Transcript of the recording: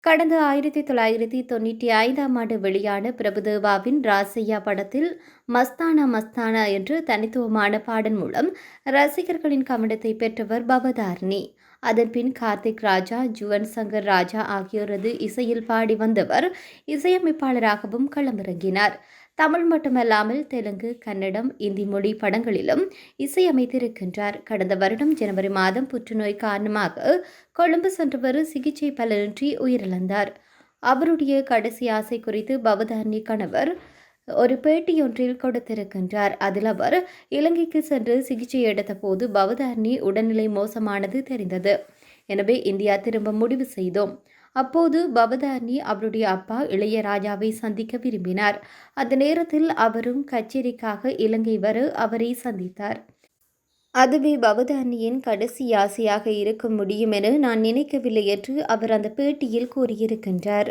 கடந்த 1995ஆம் ஆண்டு வெளியான பிரபுதேவாவின் ராசையா படத்தில் மஸ்தானா மஸ்தானா என்று தனித்துவமான பாடல் மூலம் ரசிகர்களின் கவனத்தை பெற்றவர் பவதாரணி. அதன்பின் கார்த்திக் ராஜா, ஜுவன் சங்கர் ராஜா ஆகியோரது இசையில் பாடி வந்தவர் இசையமைப்பாளராகவும் களமிறங்கினார். தமிழ் மட்டுமல்லாமல் தெலுங்கு, கன்னடம், இந்தி மொழி படங்களிலும் இசையமைத்திருக்கின்றார். கடந்த வருடம் ஜனவரி மாதம் புற்றுநோய் காரணமாக கொழும்பு சென்றவர் சிகிச்சை பலனின்றி உயிரிழந்தார். அவருடைய கடைசி ஆசை குறித்து பவதாரணி கணவர் ஒரு பேட்டியொன்றில் கொடுத்திருக்கின்றார். அதில் அவர் இலங்கைக்கு சென்று சிகிச்சை எடுத்த போது பவதாரணி உடல்நிலை மோசமானது தெரிந்தது. எனவே இந்தியா திரும்ப முடிவு செய்தோம். அப்போது பவதாரணி அவருடைய அப்பா இளையராஜாவை சந்திக்க விரும்பினார். அந்த நேரத்தில் அவரும் கச்சேரிக்காக இலங்கை வர அவரை சந்தித்தார். அதுவே பவதாரணியின் கடைசி ஆசையாக இருக்க முடியும் என நான் நினைக்கவில்லை என்று அவர் அந்த பேட்டியில் கூறியிருக்கின்றார்.